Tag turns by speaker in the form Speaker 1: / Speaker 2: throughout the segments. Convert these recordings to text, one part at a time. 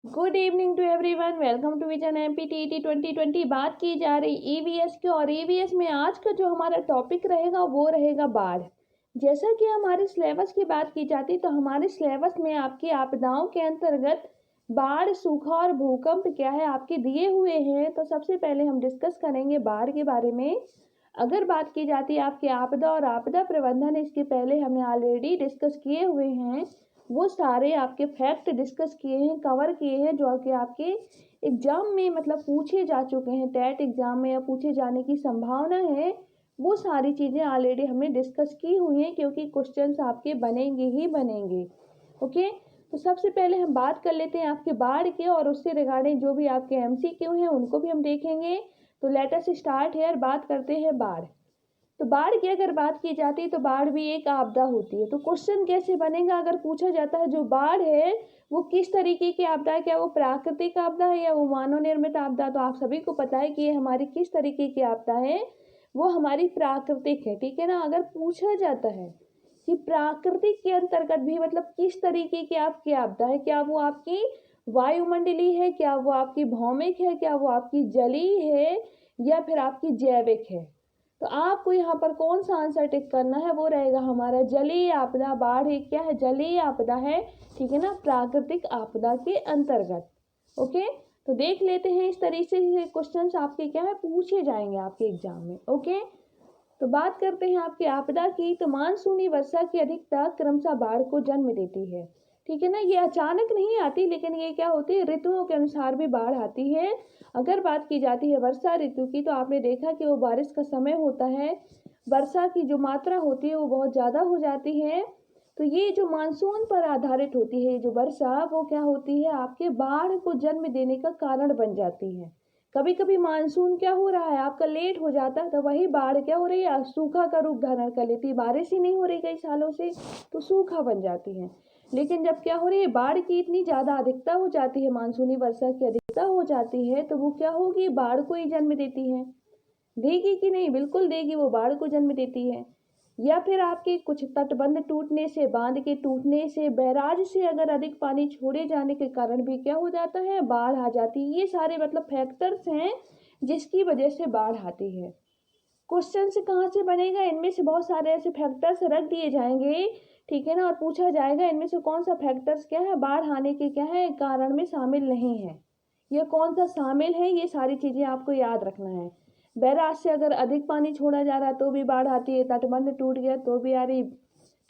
Speaker 1: Good evening to everyone. Welcome to vision MPTET 2020। बात की जा रही ईवीएस की, और ईवीएस में आज का जो हमारा टॉपिक रहेगा वो रहेगा बाढ़। जैसा कि हमारे सिलेबस की बात की जाती तो हमारे सिलेबस में आपकी आपदाओं के अंतर्गत बाढ़, सूखा और भूकंप क्या है आपके दिए हुए हैं। तो सबसे पहले हम डिस्कस करेंगे बाढ़ के बारे में। अगर बात की जाती है आपके आपदा और आपदा प्रबंधन, इसके पहले हमने ऑलरेडी डिस्कस किए हुए हैं। वो सारे आपके फैक्ट डिस्कस किए हैं, कवर किए हैं, जो कि आपके एग्जाम में मतलब पूछे जा चुके हैं, टेट एग्जाम में या पूछे जाने की संभावना है। वो सारी चीज़ें ऑलरेडी हमने डिस्कस की हुई हैं, क्योंकि क्वेश्चंस आपके बनेंगे ही बनेंगे। ओके, तो सबसे पहले हम बात कर लेते हैं आपके बाढ़ के, और उससे रिगार्डिंग जो भी आपके एमसीक्यू हैं उनको भी हम देखेंगे। तो लेट अस स्टार्ट हियर। बात करते हैं बाढ़। तो बाढ़ की अगर बात की जाती है तो बाढ़ भी एक आपदा होती है। तो क्वेश्चन कैसे बनेगा अगर पूछा जाता है जो बाढ़ है वो किस तरीके की आपदा है, क्या वो प्राकृतिक आपदा है या वो मानव निर्मित आपदा। तो आप सभी को पता है कि ये हमारी किस तरीके की आपदा है, वो हमारी प्राकृतिक है। ठीक है ना। अगर पूछा जाता है कि प्राकृतिक के अंतर्गत भी मतलब किस तरीके की आपकी आपदा है, क्या वो आपकी वायुमंडलीय है, क्या वो आपकी भौमिक है, क्या वो आपकी जलीय है, या फिर आपकी जैविक है। तो आपको यहाँ पर कौन सा आंसर टिक करना है, वो रहेगा हमारा जलीय आपदा। बाढ़ एक क्या है, जलीय आपदा है। ठीक है ना, प्राकृतिक आपदा के अंतर्गत। ओके, तो देख लेते हैं इस तरीके से क्वेश्चंस आपके क्या है पूछे जाएंगे आपके एग्जाम में। ओके, तो बात करते हैं आपकी आपदा की। तो मानसूनी वर्षा की अधिकता क्रमशः बाढ़ को जन्म देती है। ठीक है ना, ये अचानक नहीं आती, लेकिन ये क्या होती है, ऋतुओं के अनुसार भी बाढ़ आती है। अगर बात की जाती है वर्षा ऋतु की, तो आपने देखा कि वो बारिश का समय होता है, वर्षा की जो मात्रा होती है वो बहुत ज़्यादा हो जाती है। तो ये जो मानसून पर आधारित होती है, जो वर्षा, वो क्या होती है आपके बाढ़ को जन्म देने का कारण बन जाती है। कभी कभी मानसून क्या हो रहा है आपका लेट हो जाता है, तो वही बाढ़ क्या हो रही है, सूखा का रूप धारण कर लेती है। बारिश ही नहीं हो रही कई सालों से, तो सूखा बन जाती है। लेकिन जब क्या हो रही है, बाढ़ की इतनी ज़्यादा अधिकता हो जाती है, मानसूनी वर्षा की अधिकता हो जाती है, तो वो क्या होगी, बाढ़ को ही जन्म देती है। देगी कि नहीं, बिल्कुल देगी, वो बाढ़ को जन्म देती है। या फिर आपके कुछ तटबंध टूटने से, बांध के टूटने से, बैराज से अगर अधिक पानी छोड़े जाने के कारण भी क्या हो जाता है, बाढ़ आ जाती है। ये सारे मतलब फैक्टर्स हैं जिसकी वजह से बाढ़ आती है। क्वेश्चन से कहाँ से बनेगा, इनमें से बहुत सारे ऐसे फैक्टर्स रख दिए जाएंगे। ठीक है ना, और पूछा जाएगा इनमें से कौन सा फैक्टर्स क्या है बाढ़ आने के क्या है कारण में शामिल नहीं है, ये कौन सा शामिल है, ये सारी चीजें आपको याद रखना है। बैराज से अगर अधिक पानी छोड़ा जा रहा है तो भी बाढ़ आती है, तटबंध टूट गया तो भी आ रही।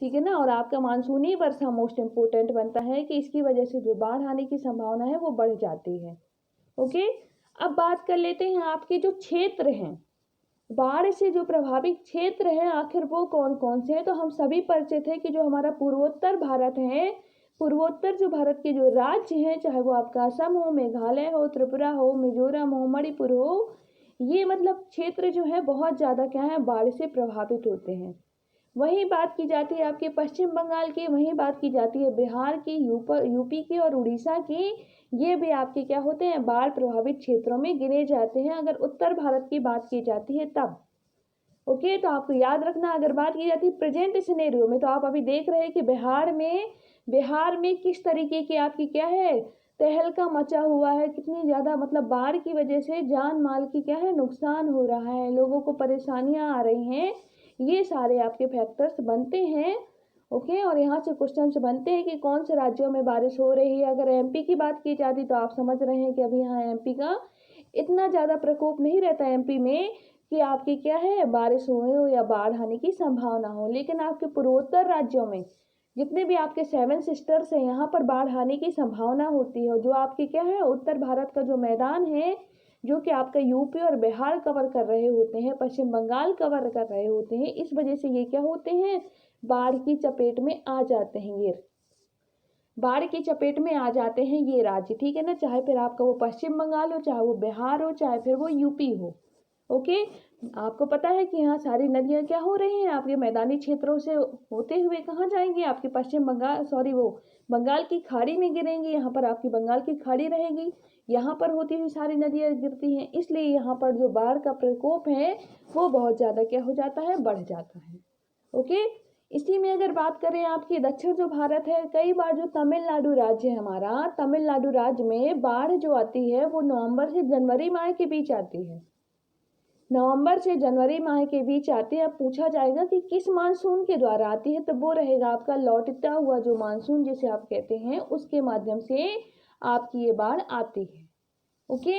Speaker 1: ठीक है ना, और आपका मानसूनी वर्षा मोस्ट इम्पोर्टेंट बनता है कि इसकी वजह से जो बाढ़ आने की संभावना है वो बढ़ जाती है। ओके, अब बात कर लेते हैं आपके जो क्षेत्र हैं, बाढ़ से जो प्रभावित क्षेत्र हैं आखिर वो कौन कौन से हैं। तो हम सभी परिचित हैं कि जो हमारा पूर्वोत्तर भारत है, पूर्वोत्तर जो भारत के जो राज्य हैं, चाहे वो आपका असम हो, मेघालय हो, त्रिपुरा हो, मिजोरम हो, मणिपुर हो, ये मतलब क्षेत्र जो है बहुत ज़्यादा क्या है बाढ़ से प्रभावित होते हैं। वहीं बात की जाती है आपके पश्चिम बंगाल की, वहीं बात की जाती है बिहार की, यूपी की और उड़ीसा की। ये भी आपके क्या होते हैं, बाढ़ प्रभावित क्षेत्रों में गिने जाते हैं अगर उत्तर भारत की बात की जाती है तब। ओके, तो आपको याद रखना अगर बात की जाती है प्रेजेंट सिनेरियो में, तो आप अभी देख रहे हैं कि बिहार में किस तरीके की आपकी क्या है तहलका मचा हुआ है, कितनी ज़्यादा मतलब बाढ़ की वजह से जान माल की क्या है नुकसान हो रहा है, लोगों को परेशानियां आ रही हैं। ये सारे आपके फैक्टर्स बनते हैं। ओके, और यहाँ से क्वेश्चन बनते हैं कि कौन से राज्यों में बारिश हो रही है। अगर एमपी की बात की जाती तो आप समझ रहे हैं कि अभी यहाँ एमपी का इतना ज़्यादा प्रकोप नहीं रहता एमपी में कि आपकी क्या है बारिश हो या बाढ़ आने की संभावना हो। लेकिन आपके पूर्वोत्तर राज्यों में जितने भी आपके सेवन सिस्टर्स हैं, यहाँ पर बाढ़ आने की संभावना होती है। जो आपके क्या है उत्तर भारत का जो मैदान है, जो कि आपका यूपी और बिहार कवर कर रहे होते हैं, पश्चिम बंगाल कवर कर रहे होते हैं, इस वजह से ये क्या होते हैं बाढ़ की चपेट में आ जाते हैं। ये बाढ़ की चपेट में आ जाते हैं ये राज्य। ठीक है ना, चाहे फिर आपका वो पश्चिम बंगाल हो, चाहे वो बिहार हो, चाहे फिर वो यूपी हो। ओके, आपको पता है कि यहाँ सारी नदियाँ क्या हो रही हैं आपके मैदानी क्षेत्रों से होते हुए कहाँ जाएंगी, आपके पश्चिम बंगाल सॉरी वो बंगाल की खाड़ी में गिरेंगी। यहाँ पर आपकी बंगाल की खाड़ी रहेगी, यहाँ पर होती हुई सारी नदियाँ गिरती हैं, इसलिए यहाँ पर जो बाढ़ का प्रकोप है वो बहुत ज़्यादा क्या हो जाता है बढ़ जाता है। ओके, इसी में अगर बात करें आपकी दक्षिण जो भारत है, कई बार जो तमिलनाडु राज्य है हमारा, तमिलनाडु राज्य में बाढ़ जो आती है वो नवंबर से जनवरी माह के बीच आती है। नवंबर से जनवरी माह के बीच आती है। अब पूछा जाएगा कि किस मानसून के द्वारा आती है, तो वो रहेगा आपका लौटता हुआ जो मानसून जिसे आप कहते हैं, उसके माध्यम से आपकी ये बाढ़ आती है। ओके,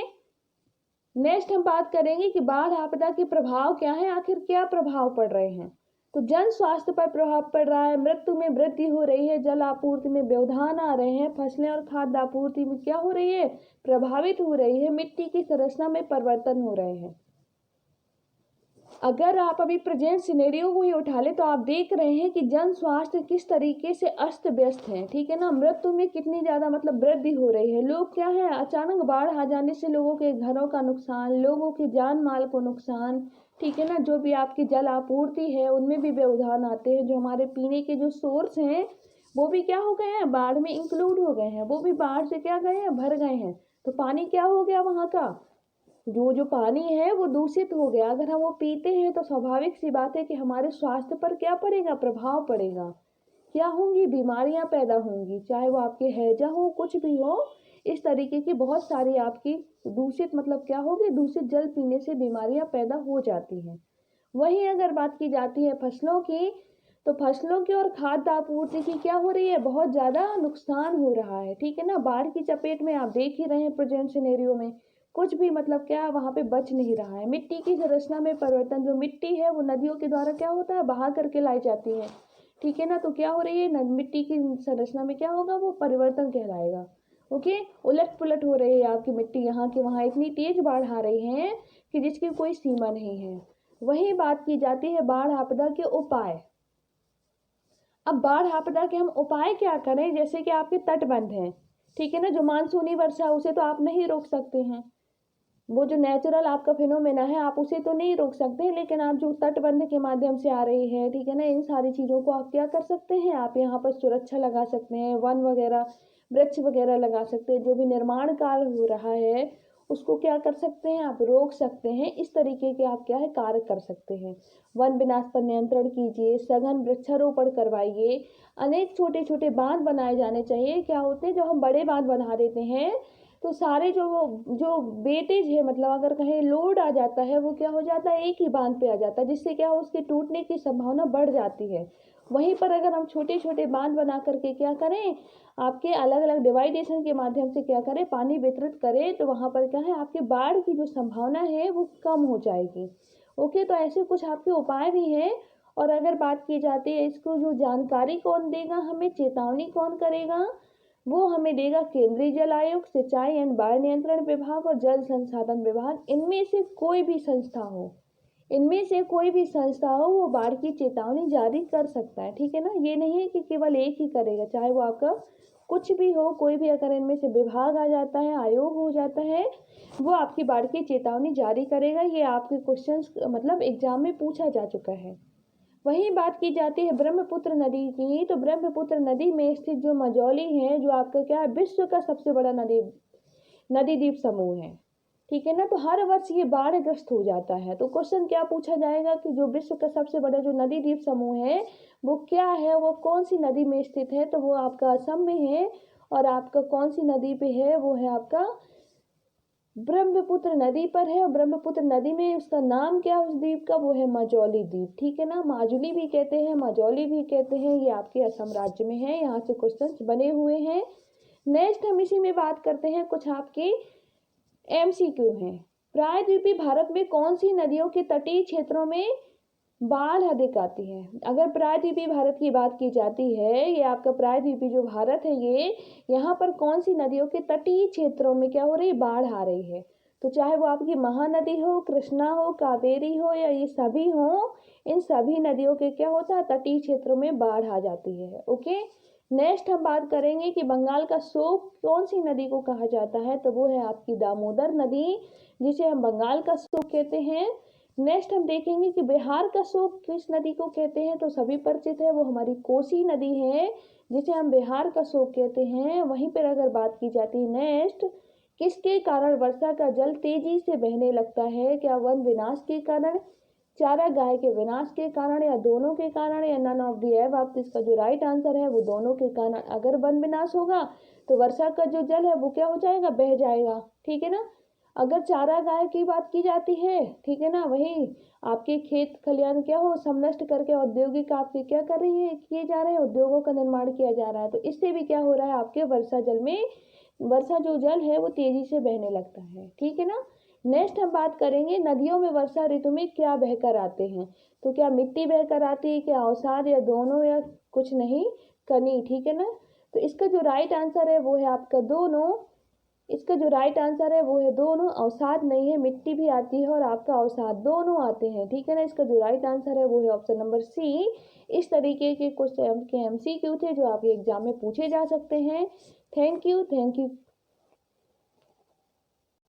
Speaker 1: नेक्स्ट हम बात करेंगे कि बाढ़ आपदा के प्रभाव क्या है, आखिर क्या प्रभाव पड़ रहे हैं। तो जन स्वास्थ्य पर प्रभाव पड़ रहा है, मृत्यु में वृद्धि हो रही है, जल आपूर्ति में व्यवधान आ रहे हैं, फसलें और खाद्य आपूर्ति में क्या हो रही है, प्रभावित हो रही है, मिट्टी की संरचना में परिवर्तन हो रहे हैं। अगर आप अभी प्रेजेंट सिनेरियो को ही उठा ले तो आप देख रहे हैं कि जन स्वास्थ्य किस तरीके से अस्त व्यस्त है, ठीक है ना। मृत्यु में कितनी ज़्यादा मतलब वृद्धि हो रही है। लोग क्या है, अचानक बाढ़ आ जाने से लोगों के घरों का नुकसान, लोगों की जान माल को नुकसान, ठीक है ना। जो भी आपकी जल आपूर्ति है उनमें भी व्यवधान आते हैं। जो हमारे पीने के जो सोर्स हैं वो भी क्या हो गए हैं, बाढ़ में इंक्लूड हो गए हैं, वो भी बाढ़ से क्या गए हैं, भर गए हैं। तो पानी क्या हो गया, वहाँ का जो पानी है वो दूषित हो गया। अगर हम वो पीते हैं तो स्वाभाविक सी बात है कि हमारे स्वास्थ्य पर क्या पड़ेगा, प्रभाव पड़ेगा। क्या होंगी, बीमारियां पैदा होंगी, चाहे वो आपके हैजा हो, कुछ भी हो। इस तरीके की बहुत सारी आपकी दूषित मतलब क्या होगी, दूषित जल पीने से बीमारियां पैदा हो जाती हैं। वहीं अगर बात की जाती है फसलों की, तो फसलों की और खाद्य आपूर्ति की क्या हो रही है, बहुत ज़्यादा नुकसान हो रहा है, ठीक है ना। बाढ़ की चपेट में आप देख ही रहे हैं प्रेजेंट सिनेरियो में कुछ भी मतलब क्या वहाँ पे बच नहीं रहा है। मिट्टी की संरचना में परिवर्तन, जो मिट्टी है वो नदियों के द्वारा क्या होता है, बहा करके लाई जाती है, ठीक है ना। तो क्या हो रही है, मिट्टी की संरचना में क्या होगा, वो परिवर्तन कहलाएगा। ओके, उलट पुलट हो रही है आपकी मिट्टी, यहाँ की वहाँ इतनी तेज बाढ़ आ रही है कि जिसकी कोई सीमा नहीं है। वही बात की जाती है बाढ़ आपदा के उपाय। अब बाढ़ आपदा के हम उपाय क्या करें, जैसे कि आपके तटबंध हैं, ठीक है ना। जो मानसूनी वर्षा उसे तो आप नहीं रोक सकते हैं, वो जो नेचुरल आपका फिनोमेना है आप उसे तो नहीं रोक सकते, लेकिन आप जो तटबंध के माध्यम से आ रही है, ठीक है ना, इन सारी चीज़ों को आप क्या कर सकते हैं, आप यहाँ पर सुरक्षा लगा सकते हैं, वन वगैरह वृक्ष वगैरह लगा सकते हैं। जो भी निर्माण कार्य हो रहा है उसको क्या कर सकते हैं, आप रोक सकते हैं। इस तरीके के आप क्या है कार्य कर सकते हैं। वन विनाश पर नियंत्रण कीजिए, सघन वृक्षारोपण करवाइए, अनेक छोटे छोटे बांध बनाए जाने चाहिए। क्या होते हैं, जो हम बड़े बांध बना देते हैं तो सारे जो जो वेटेज है, मतलब अगर कहीं लोड आ जाता है वो क्या हो जाता है, एक ही बांध पे आ जाता है, जिससे क्या हो, उसके टूटने की संभावना बढ़ जाती है। वहीं पर अगर हम छोटे छोटे बांध बना करके क्या करें, आपके अलग अलग डिवाइडेशन के माध्यम से क्या करें, पानी वितरित करें, तो वहाँ पर क्या है, आपके बाढ़ की जो संभावना है वो कम हो जाएगी। ओके, तो ऐसे कुछ आपके उपाय भी हैं। और अगर बात की जाती है इसको जो जानकारी कौन देगा हमें, चेतावनी कौन करेगा, वो हमें देगा केंद्रीय जल आयोग, सिंचाई एंड बाढ़ नियंत्रण विभाग और जल संसाधन विभाग। इनमें से कोई भी संस्था हो, इनमें से कोई भी संस्था हो, वो बाढ़ की चेतावनी जारी कर सकता है, ठीक है ना। ये नहीं है कि केवल एक ही करेगा, चाहे वो आपका कुछ भी हो, कोई भी अगर इनमें से विभाग आ जाता है, आयोग हो जाता है, वो आपकी बाढ़ की चेतावनी जारी करेगा। ये आपके क्वेश्चंस मतलब एग्जाम में पूछा जा चुका है। वहीं बात की जाती है ब्रह्मपुत्र नदी की, तो ब्रह्मपुत्र नदी में स्थित जो मजौली है, जो आपका क्या है, विश्व का सबसे बड़ा नदी द्वीप समूह है, ठीक है ना। तो हर वर्ष ये बाढ़ग्रस्त हो जाता है। तो क्वेश्चन क्या पूछा जाएगा कि जो विश्व का सबसे बड़ा जो नदी द्वीप समूह है वो क्या है, वो कौन सी नदी में स्थित है, तो वो आपका असम में है। और आपका कौन सी नदी पे है, वो है आपका ब्रह्मपुत्र नदी पर है। और ब्रह्मपुत्र नदी में उसका नाम क्या है उस द्वीप का, वो है मजौली द्वीप, ठीक है ना। माजुली भी कहते हैं, मजौली भी कहते हैं। ये आपके असम राज्य में है, यहाँ से क्वेश्चंस बने हुए हैं। नेक्स्ट हम इसी में बात करते हैं, कुछ आपके एमसीक्यू हैं। प्रायद्वीपीय भारत में कौन सी नदियों के तटीय क्षेत्रों में बाढ़ अधिक आती है। अगर प्रायद्वीपीय भारत की बात की जाती है, ये आपका प्रायद्वीपीय जो भारत है, ये यहाँ पर कौन सी नदियों के तटीय क्षेत्रों में क्या हो रही है, बाढ़ आ रही है। तो चाहे वो आपकी महानदी हो, कृष्णा हो, कावेरी हो, या ये सभी हो, इन सभी नदियों के क्या होता है, तटीय क्षेत्रों में बाढ़ आ जाती है। ओके, नेक्स्ट हम बात करेंगे कि बंगाल का शोक कौन सी नदी को कहा जाता है, तो वो है आपकी दामोदर नदी, जिसे हम बंगाल का शोक कहते हैं। नेक्स्ट हम देखेंगे कि बिहार का शोक किस नदी को कहते हैं, तो सभी परिचित है, वो हमारी कोसी नदी है, जिसे हम बिहार का शोक कहते हैं। वहीं पर अगर बात की जाती है नेक्स्ट, किसके कारण वर्षा का जल तेजी से बहने लगता है, क्या वन विनाश के कारण, चारागाह के विनाश के कारण या दोनों के कारण या नन ऑफ द एबव। इसका जो राइट आंसर है वो दोनों के कारण। अगर वन विनाश होगा तो वर्षा का जो जल है वो क्या हो जाएगा, बह जाएगा, ठीक है ना। अगर चारागाह की बात की जाती है, ठीक है ना, वही आपके खेत खलियान क्या हो समनष्ट करके औद्योगिक आपके क्या कर रही है, किए जा रहे हैं, उद्योगों का निर्माण किया जा रहा है, तो इससे भी क्या हो रहा है, आपके वर्षा जल में वर्षा जो जल है वो तेजी से बहने लगता है, ठीक है ना। नेक्स्ट हम बात करेंगे नदियों में वर्षा ऋतु में क्या बहकर आते हैं। तो क्या मिट्टी बहकर आती है, क्या अवसाद, या दोनों, या कुछ नहीं, कनी, ठीक है ना। तो इसका जो राइट आंसर है वो है आपका दोनों। इसका जो राइट आंसर है वो है दोनों। अवसाद नहीं है, मिट्टी भी आती है और आपका अवसाद, दोनों आते हैं, ठीक है ना। इसका जो राइट आंसर है वो है ऑप्शन नंबर सी। इस तरीके के कुछ के MCQ थे जो आपके एग्जाम में पूछे जा सकते हैं। Thank you.